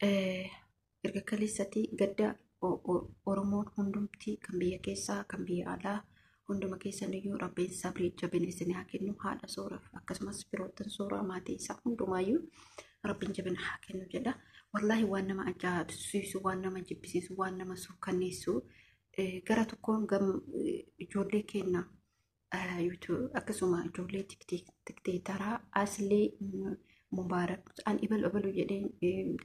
Erga kaleessatti gadda Oromoon hundumti kan biyya keessaa kan biyya alaa hunduma keessaniyyuu rabbiin sabrii jabina isin haa kennu haadha sooraaf akkasumas firoottan sooraa maatii isaa hundumaayyuu rabbiin jabina haa kennu jedha. Wallaahi waan nama ajaa'ibsiisu waan nama jibbisiisu waan nama suukkanneessu gara tokkoon ijoollee keenya akkasuma ijoollee tikteetaraa aslee mubaarak an ibalu jedheen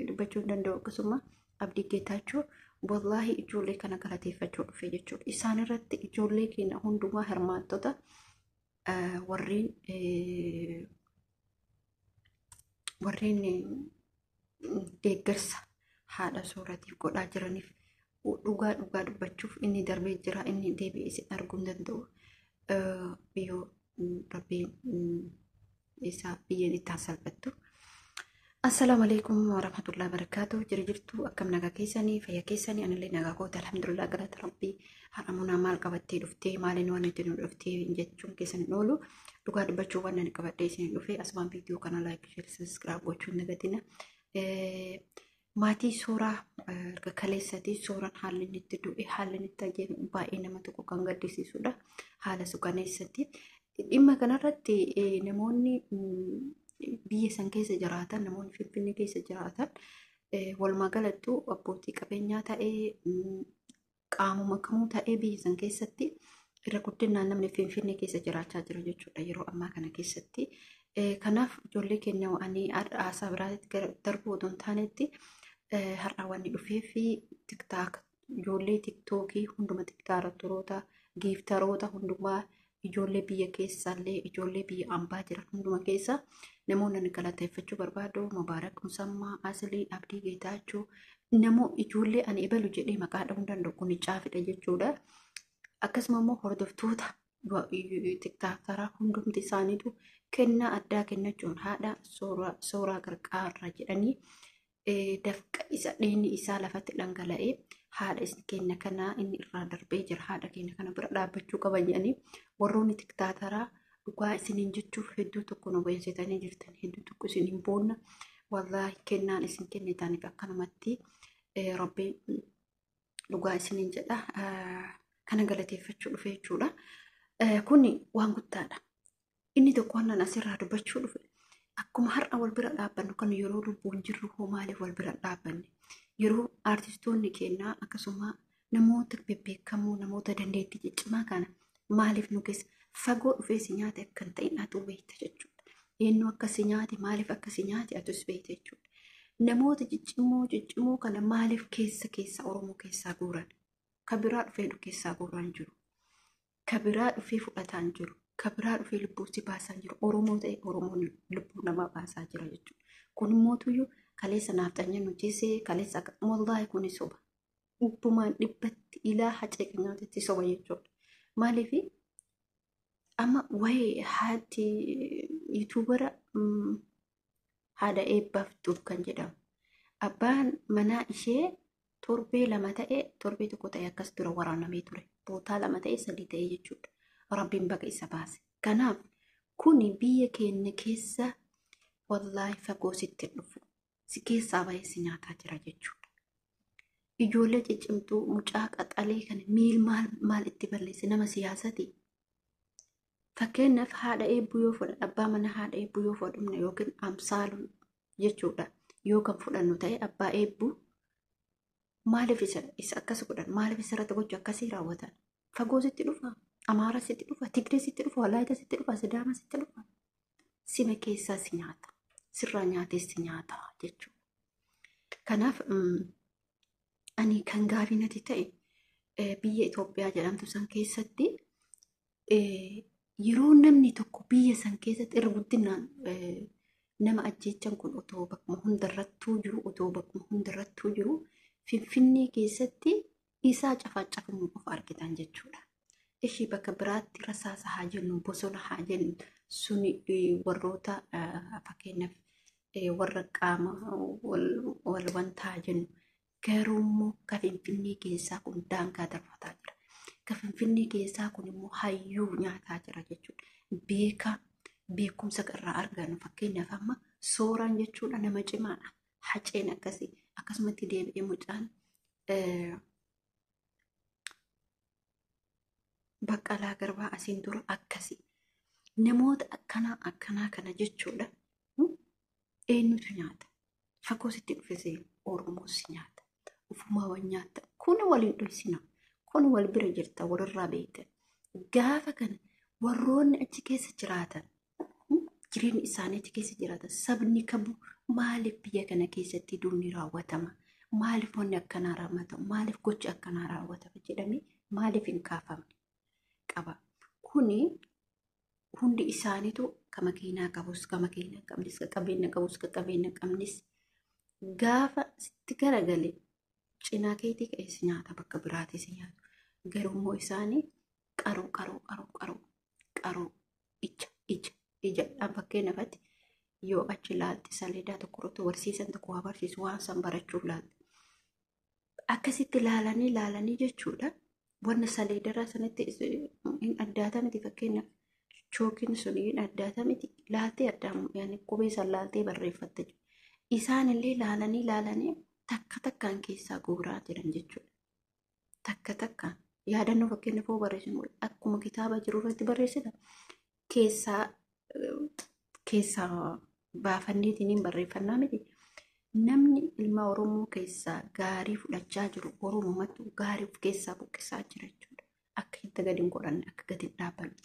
dubbachuu hin danda'u akkasuma abdii geetaachuu wallahi ijoollee kana galateeffachuu dhufe jechuudha. Isaan irratti ijoollee keenya hundumaa hirmaattota warreen deeggarsa haadha sooraatiif godhaa jiraniif dhugaa dubbachuuf inni darbee jira inni deebi'ee isin arguu hin danda'u. Biyyoo rabbiin isaa biyyeen itti salphattu. Assalamualaikum warahmatullahi wabarakatuh. Jirtu akkam nagaa keessanii fayyaa keessanii anillee nagaa koota alhamdulillah galata rabbii haramuna maal qabattee dhuftee maaliin waan itti nu dhuftee jechuun keessanii oolu dhugaa dubbachuu waan ani qabadhee isin dhufee asumaan viidiyoo kana like share subscribe gochuun nagatina. Maatii suuraa erga kaleessatti suuraan haalli inni itti du'e haalli inni itti ajjeefame baay'ee nama tokko kan gaddisiisudha. Haala suukaneessatti dhimma kanarratti namoonni biyya san keessa jiraatan namoonni Finfinnee keessa jiraatan walumaa galattuu abbootii qabeenyaa ta'ee qaamuma kamuu ta'ee biyya san keessatti irra guddinaan namni Finfinnee keessa jiraachaa jira jechuudha yeroo ammaa kana keessatti. Kanaaf ijoollee keenya wa'anii haasaa biraatti darbuu otoo hin taanetti har'a waan dhufee fi tiktaak ijoollee tiktookii hunduma tiktaaroota giiftaroota hundumaa ijoollee biyya keessaallee ijoollee biyya ambaa jiran hunduma keessa namoonni galateeffachuu barbaadu mubaarak musammaa aslii abdii geetaachuu namoo ijoollee ani ibalu jedhee maqaa dha'uu danda'u kun caafidha jechuudha. Akkasuma immoo hordoftoota tiktaakaraa hundumti isaaniitu kennaa addaa kennachuun haadha sooraa gargaarra jedhanii dafqa isa dheeni isaa lafatti dhangala'ee haadha isin keenya kanaa inni irraa darbee jira haadha keenya kana bira dhaabbachuu qaban jedhanii warroonni tiktaakaraa dhugaa isiniin jechuuf hedduu tokko nu beeksitanii jirtan hedduu tokko isiniin boonna wallaahi kennaan isin kennitaniif akkanumatti rabbii dhugaa isiniin jedha kana galateeffachuu dhufe jechuudha. Kuni waan guddaadha. Inni tokko waan asirraa dubbachuu dhufe akkuma har'a wal bira dhaabbannu kan yeroo lubbuun jirru hoo maaliif wal bira dhaabbanne yeroo artistoonni keenya akkasuma namoota bebbeekamoo namoota dandeettii ciccimaa kana maaliif nu keessa fagoo dhufee si nyaate akkan ta'in atu beekta jechuudha. Eenyu akkasi nyaate maaliif akkasi nyaate atus beekta jechuudha. Namoota ciccimoo kana maaliif keessa Oromoo keessaa guuran kabiraa dhufee keessaa guuran jiru. Kabiraa dhufee fudhataan jiru. Kabiraa dhufee lubbuu si baasaa jiru. Oromoo ta'e Oromoon lubbuu nama baasaa jira jechuudha. Kun immoo tuyyuu kaleessa naafxanya nutisee kaleessa wallaahi kuni soba. Dhibbumaan dhibbatti ilaa hacee keenyaatti soba jechuudha. Maaliif amma wayii haati yuutuubara haadha eebbaaftuuf kan jedhamu. Abbaan manaa ishee torbee lama ta'e torbee tokko ta'e akkas dura waraanamee ture. Bootaa lama ta'e sadii ta'e jechuudha. Rabbiin baga isa baase. Kanaaf kuni biyya keenya keessa wallaahi fagoo sitti dhufu. Si keessaa bahee si nyaataa jira jechuudha. Ijoollee ciccimtuu mucaa qaxalee kana miil maal itti balleesse nama siyaasati. Fakkeenyaaf haadha eebbuu yoo fudhan abbaa mana haadha eebbuu yoo fudhanne yookiin amsaaluu jechuudha. Yoo kan fudhannu ta'e abbaa eebbuu maaliif isa akkas godhan maaliif isarratti gochuu akkasii raawwatan fagoo sitti dhufa Amaara sitti dhufa Tigree sitti dhufa Walaayita sitti dhufa Sidaama sitti dhufa sima keessaa si nyaata sirraa nyaatee si nyaata jechuudha. Kanaaf ani kan gaarii natti ta'e biyya Itoophiyaa jedhamtu san keessatti yeroo namni tokko biyya san keessatti irra guddinaan nama ajjeechan kun otoo bakkuma hundarrattuu jiru Finfinnee keessatti isaa cafacafamu qofa argitan jechuudha. Ishii bakka biraatti rasaasa haa jennu bosona haa jennu suni warroota fakkeenyaaf warra qaama wal wantaa jennu garuu ka Finfinnee keessaa kun daangaa darbataa jira. Ka Finfinnee keessaa kun immoo hayyuu nyaataa jira jechuudha. Beekumsa irraa arganu fakkeenyaaf amma sooraan jechuudha nama cimaadha. haceen akkasii akkasumatti deebi'ee mucaan Baqqalaa Garbaa asiin dura akkasii namoota akkanaa kana jechuudha. Eenyutu nyaata? Fagoo sitti dhufe Oromoos nyaata. Ufumaa waan nyaata. Kun waliin dhoysina. Kun wal bira jirta walirraa beektan. Gaafa kana warroonni achi keessa jiraatan jireenya isaanii achi keessa jiraatan sabni kabu maaliif biyya kana keessatti duuni raawwatama? Maaliif wanni akkanaa raawwatama? Maaliif gochi akkanaa raawwatama jedhamee maaliif hin kaafamne qaba? Kuni hundi isaaniitu kama keenyaa qabus kama keenyaa qabnis qabeenya qabus qabeenya qabnis gaafa sitti garagalee cinaa keetii ka'ees nyaata bakka biraatis nyaatu. Garuu isaanii qaroo ija bakka nafatti yoo achi laalti saleedaa tokkorratti barsiisan tokko waa barsiisu waan san barachuuf laalti. Akkasitti laalanii jechuudha. Wanna saleedarraa sanatti hin addaata miti fakkeenyaaf chookiin sun hin addaata miti laaltee addaamu yaani qubee san laaltee barreeffatte jiru. Isaan illee laalanii takkaan keessaa guuraa jiran jechuudha. Takkaan yaadannoo fakkeenyaaf hoo barreessinu akkuma kitaaba jiru irratti barreessita keessaa baafanneetiin hin barreeffannaa miti. Namni ilma Oromoo keessaa gaarii fudhachaa jiru Oromumatti gaarii keessaa buqqisaa jira jechuudha. Akka itti gadi hin godhanne akka gadi hin dhaabbanne.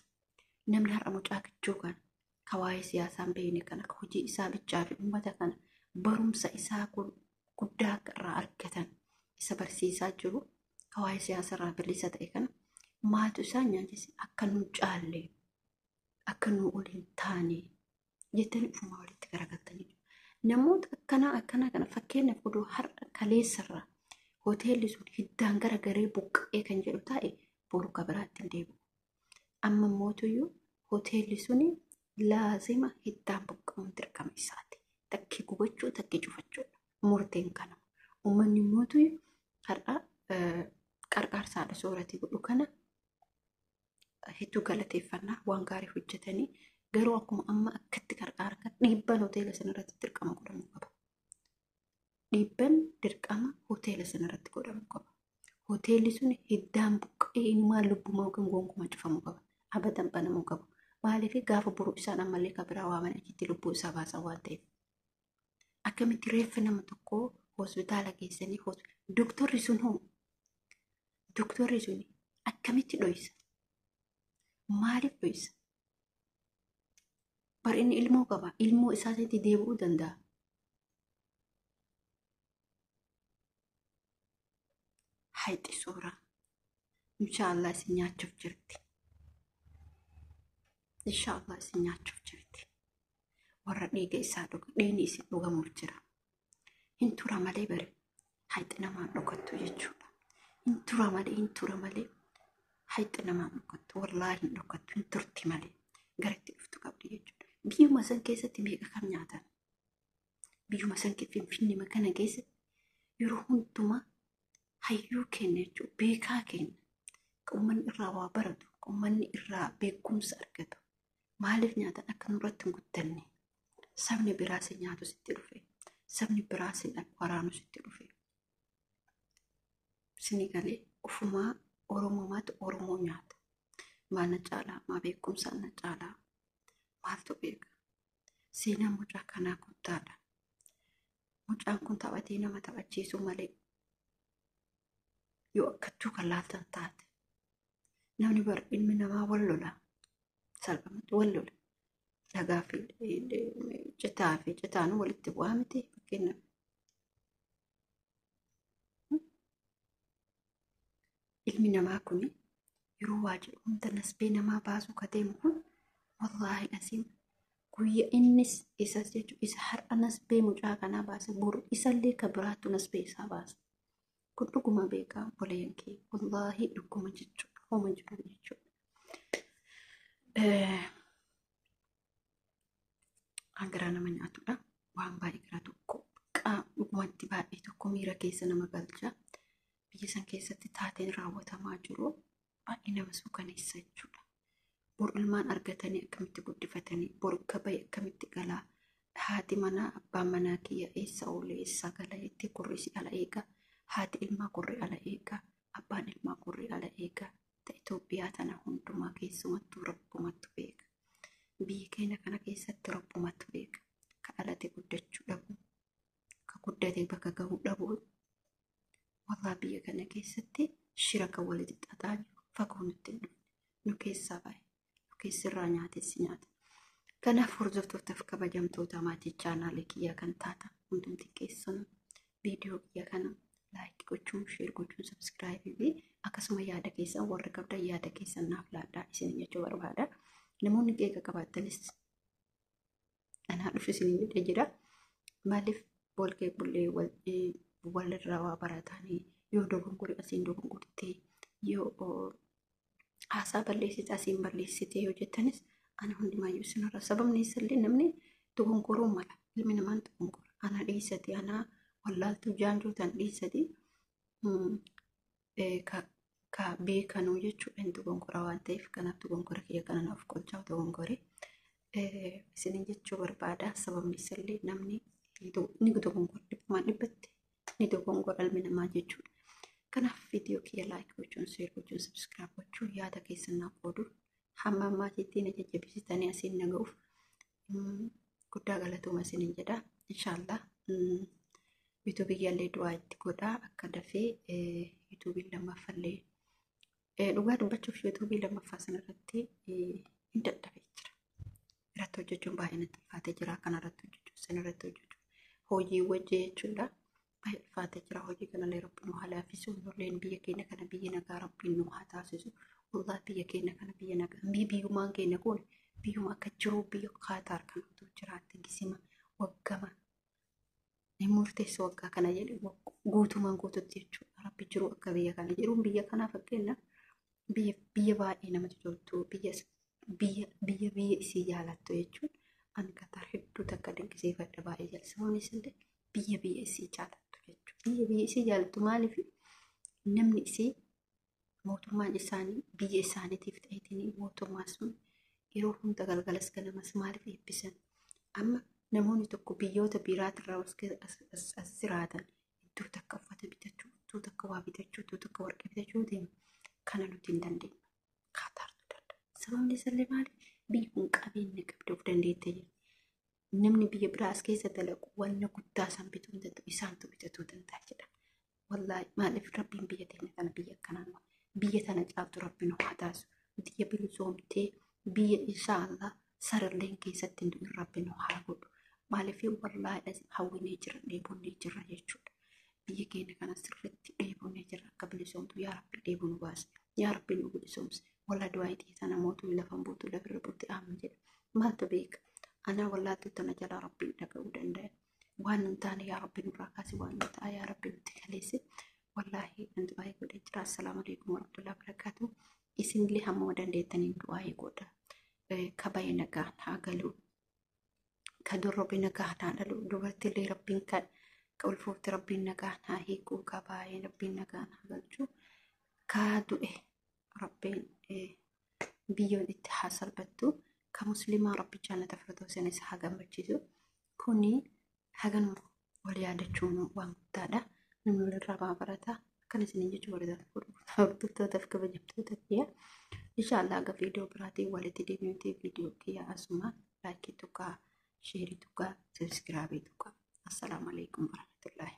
Namni har'a mucaa kichuu kana ka waa'ee siyaasaan beekne kana ka hojii isaa bichaa fi uummata kana barumsa isaa guddaa irraa argatan isa barsiisaa jiru ka waa'ee siyaasarraa bilisa ta'e kana maaltu isaa nyaachise akka nu caalle akka nu waliin taane jettanii ufuma walitti garagaltanii jiru. Namoota akkanaa kana fakkeenyaaf oduu har'a kaleessarraa hoteelli sun hiddaan garagaree buqqa'ee kan jedhu taa'e boru ka biraatti hin deebi'u. Amma mootuyyuu hoteelli suni laazima hiddaan buqqa'uun dirqama isaati. Takkii gubachuu takkii cufachuudha. Murteen kana. Uummanni mootuyyuu har'a qarqaarsaadha sooratii godhu kana hedduu galateeffannaa waan gaarii hojjetanii garuu akkuma amma akkatti qarqaara kan dhiibban hoteela sanarratti dirqama godhamuu qaba. Dhiibban dirqama hoteela sanarratti godhamuu qaba. Hoteelli sun hiddaan buqqa'ee inumaan lubbumaa yookiin gonkumaa cufamuu qaba. Abadan banamuu qaba. Maaliif gaafa boruu isaan ammallee ka biraa waaman achitti lubbuu isaa baasan waan ta'eef. Akkamitti reeffa nama tokkoo hospitaala geessanii doktorri sun akkamitti dhoysa? Maaliif dhoysa? Bar inni ilmoo qaba. Ilmoo isaatti deebi'uu danda'a. Hayxi suuraa. Inshaallah isin nyaachuuf jirti. Inshaallah isin nyaachuuf jirti. Warra dhiiga isaa dhiigni isin dhugamuuf jira. Hin tura malee bare hayxi namaan dhokattu jechuudha. Hin tura malee hayxi namaan dhokattu. Wallaahi hin dhokattu hin turti malee garatti dhuftu qabdi jechuudha. Biyyuma san keessatti meeqa kam nyaatan? Biyyuma san Finfinnee kana keessatti yeroo hundumaa hayyuu kenna jechuudha. Beekaa kenna. Uummanni irraa waa baratu. Uummanni irraa beekumsa argatu. Maaliif nyaatan akka nurratti hin guttanne? Sabni biraas nyaatu sitti dhufe. Sabni biraas waraanu sitti dhufe. Sini galee ufumaa Oromomaatu Oromoo nyaata. Maal na caalaa? Maa beekumsaan na caalaa? Maaltu beeka? Seenaan mucaa kanaa guttaadha. Mucaan kun taphatee nama taphachiisu malee yoo akkattuu kan laaltan taate namni bar ilmi namaa wal lola. Salphamatti wal lola. Dhagaa fi citaan walitti bu'aa miti fakkeenyaaf. Ilmi namaa kun yeroo waa jedhu hunda nasbee namaa baasuu ka deemu kun wallaahi asiin guyya innis isas jechuudha isa har'a nasbee mucaa kanaa baasa boru isallee ka biraattu nasbee isaa baasa. Kun dhuguma beekaa boleen kee wallaahi dhuguma jechuudha homa jiru jechuudha. Hangaraa nama nyaatudha. Waan baay'ee gara tokko dhugumatti baay'ee tokko miira keessa nama galcha. Biyya san keessatti taateen raawwatamaa jiru baay'ee nama suukaneessa jechuudha. Bor ilmaan argatanii akkamitti guddifatanii bor gabaye akkamitti galaa haati manaa abbaan manaa kiyya eessa oolee eessa gala jettee kurrisi ala eega. Haati ilmaa kurri ala eega. Abbaan ilmaa kurri ala eega. Ta Itoophiyaa tana hundumaa keessumattuu rabbumattu beeka. Biyya keenya kana keessatti rabbumattu beeka. Ka dhalate guddachuu dhabu. Ka guddate bakka gahuu dhabu. Walaa biyya kana keessatti shira kan walitti xaxaa jiru fagoo nutti hin dhufne. Nu keessaa bahe. Nu keessirraa nyaatessi nyaata. Kanaaf hordoftootaf kabajamtoota maatii chaanaalii kiyya kan taatan hundumti keessan viidiyoo kiyya kana laayik gochuun, sheer gochuun, sabskiraaybii fi akkasuma yaada keessan warra qabdan yaada keessan naaf laadhaa isin jechuu barbaada. Namoonni qeeqa qabaatanis anaa dhufu isin jedhee jira. Maaliif bolkee bullee walirraa waa baratanii yoo dogongore asiin dogongortee yoo haasaa balleessite asiin balleessite yoo jettanis ana hundumayyuu sinarra sababni isallee namni dogongoruu mala ilmi namaan dogongora ana dhiisate ana wallaaltuu jaanjootaan dhiisate ka beekanuu jechuudha hin dogongora waan ta'eef kanaaf dogongora kiyya kana naaf qolchaa dogongore isinin jechuu barbaada sababni isallee namni ni dogongora dhibbumaan dhibbatti ni dogongora ilmi namaa jechuudha. Kanaaf viidiyoo kiyya laayik gochuun, sheer gochuun, sabskiraayib gochuun yaada keessan naaf qoodu. Hamma ammaatiitti na jajjabeessitanii asiin na ga'uuf guddaa galatooma isiniin jedha. Inshaallah yuutuubii illee du'aa itti godhaa akka dafee yuutuubii lammaffallee dhugaa dubbachuuf yuutuubii lammaffaa sanarratti hin dadhabee jira. Irratti hojjechuun baay'ee natti ulfaatee jira. Kanarratti hojjechuun sanarratti hojjechuun hojii wajjii jechuudha. Baay'ee ulfaatee jira. Hojii kanallee rabbi nu haa laaffisu. Ijoolleen biyya keenya kana biyya nagaa rabbiin nu haa taasisu. Wallah biyya keenya kana biyya nagaa biyyummaan keenya kun biyyuma akka jiru biyya Qaataar kan utuu jiraatte gisima waggama murteessa waggaa kana jedhe guutumaan guututti jechuudha. Rabbi jiru akka biyya kana jiruun biyya kanaa fakkeenya biyya baay'ee namatti toltu biyya isii jaalattu jechuudha. Ani Qaataar hedduu takka dinqisiifadha baay'ee jalsabanis illee biyya isii jaalattu jechuudha. Biyya isii jaalattu maaliif namni isii mootummaan isaanii biyya isaaniitiif ta'eetiin mootummaa sun yeroo hunda galgalas ganamas maaliif eebbisan amma namoonni tokko biyyoota biraatirraa as jiraatan iddoo takka uffata bitachuu, iddoo takka waa bitachuu, iddoo takka warqee bitachuu deemu kana nuti hin dandeenyu. Qaataartu danda'a. Sababni isallee maali? Biyyi kun qabeenya qabda of dandeettee jira. Namni biyya biraa as keessa dalaqu wanna guddaa san bituu hin danda'u isaantu bitatuu danda'a jedha. Wallaahi maaliif rabbiin biyya teenya kana biyya akkanaan biyya tana caabtu rabbi nu haa taasisu. Biyya bilisoomtee biyya inshaallah sararleen keessatti hin rabbi nu haa godhu. Maaliif wallaahi hawwinee jira dheebonnee jira jechuudha. Biyya keenya kana sirriitti dheebonnee jira akka bilisoomtu yaa rabbi dheebuu nu baase. Yaa rabbi nu bilisoomse. Wallaa du'aa itti sana mootummaa lafan buutu lafirra buuti aamin jedha. Maaltu beeka? Anaa wallaaltu tana jalaa rabbiin dhaga'uu danda'a. Waan hin taane yaa rabbi nurraa kaasi waan nu ta'a yaa rabbi nutti kaleesse. Wallahi nanti baay'ee godhe jira. Assalaamu alaikum warahmatullahi wabarakatuh. Isinillee hamma dandeettaniin du'aa godha. Kabaye nagaan haa galu. Ka durrobe nagaan haa dhalu. Dubartillee rabbiin ka ulfoofte rabbiin nagaan haa hiikuu. Kabaye rabbiin nagaan haa galchu. Ka du'e rabbiin biyyoon itti haa salphattu. Ka musliimaa rabbi jaalata firdoosan isa haa gammachiisu. Kuni haganuma wal yaadachuun waan guddaadha. Namni walirraa barataa kan isiniin jechuu barbaadu hordoftootaf kabajamtoota kiyya. Inshaallah aga viidiyoo biraatiin walitti deebinuti viidiyoo kiyya asuma laayikii tokko sheerii tokko sabskiraabii tokko. Assalaamu alaikum warahmatullahi